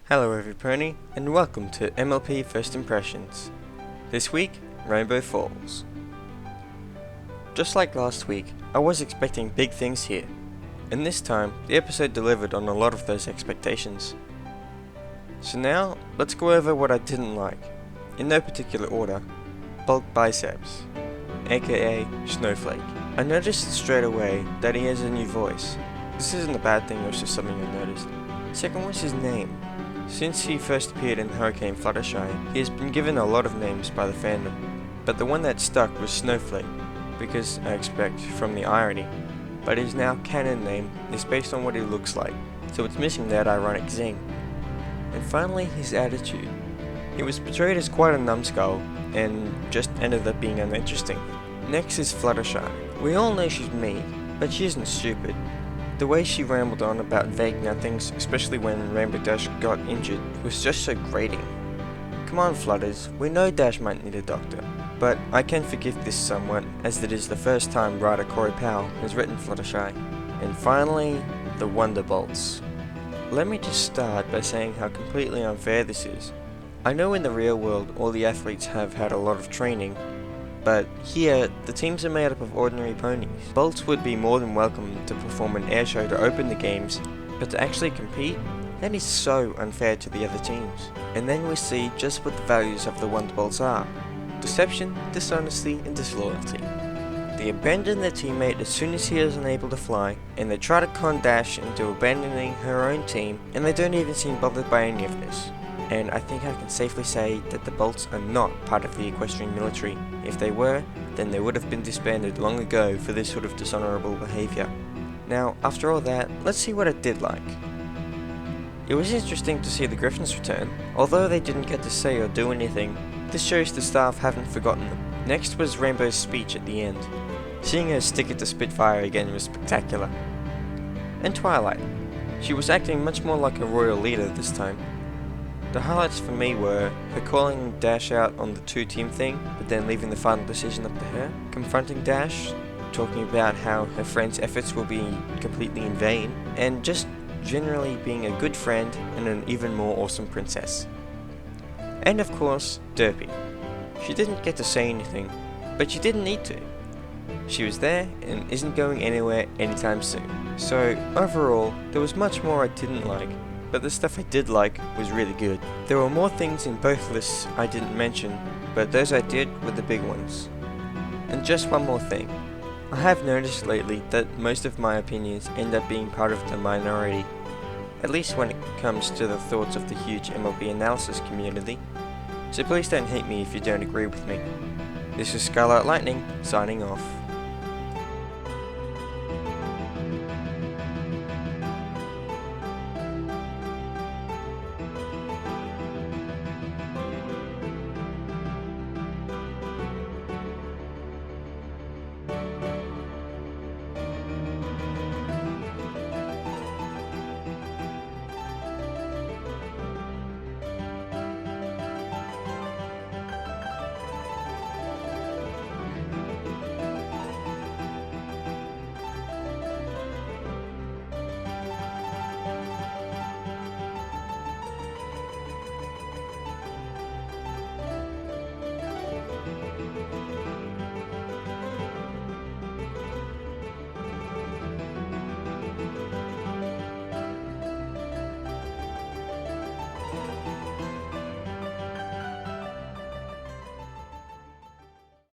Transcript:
Hello everybody, and welcome to MLP First Impressions. This week, Rainbow Falls. Just like last week, I was expecting big things here, and this time, the episode delivered on a lot of those expectations. So now, let's go over what I didn't like, in no particular order. Bulk biceps, aka Snowflake. I noticed straight away that he has a new voice. This isn't a bad thing, it was just something I noticed. Second was his name. Since he first appeared in Hurricane Fluttershy, he has been given a lot of names by the fandom, but the one that stuck was Snowflake, because I expect from the irony, but his now canon name is based on what he looks like, so it's missing that ironic zing. And finally, his attitude. He was portrayed as quite a numbskull, and just ended up being uninteresting. Next is Fluttershy. We all know she's mean, but she isn't stupid. The way she rambled on about vague nothings, especially when Rainbow Dash got injured, was just so grating. Come on Flutters, we know Dash might need a doctor, but I can forgive this somewhat, as it is the first time writer Corey Powell has written Fluttershy. And finally, the Wonderbolts. Let me just start by saying how completely unfair this is. I know in the real world all the athletes have had a lot of training, but here, the teams are made up of ordinary ponies. Bolts would be more than welcome to perform an air show to open the games, but to actually compete? That is so unfair to the other teams. And then we see just what the values of the Wonderbolts are. Deception, dishonesty, and disloyalty. They abandon their teammate as soon as he is unable to fly, and they try to con Dash into abandoning her own team, and they don't even seem bothered by any of this. And I think I can safely say that the Bolts are not part of the equestrian military. If they were, then they would have been disbanded long ago for this sort of dishonorable behavior. Now, after all that, let's see what I did like. It was interesting to see the Griffins return. Although they didn't get to say or do anything, this shows the staff haven't forgotten them. Next was Rainbow's speech at the end. Seeing her stick it to Spitfire again was spectacular. And Twilight. She was acting much more like a royal leader this time. The highlights for me were her calling Dash out on the two-team thing, but then leaving the final decision up to her, confronting Dash, talking about how her friend's efforts will be completely in vain, and just generally being a good friend and an even more awesome princess. And of course, Derpy. She didn't get to say anything, but she didn't need to. She was there and isn't going anywhere anytime soon. So overall, there was much more I didn't like, but the stuff I did like was really good. There were more things in both lists I didn't mention, but those I did were the big ones. And just one more thing. I have noticed lately that most of my opinions end up being part of the minority, at least when it comes to the thoughts of the huge MLP analysis community. So please don't hate me if you don't agree with me. This is Scarlet Lightning, signing off.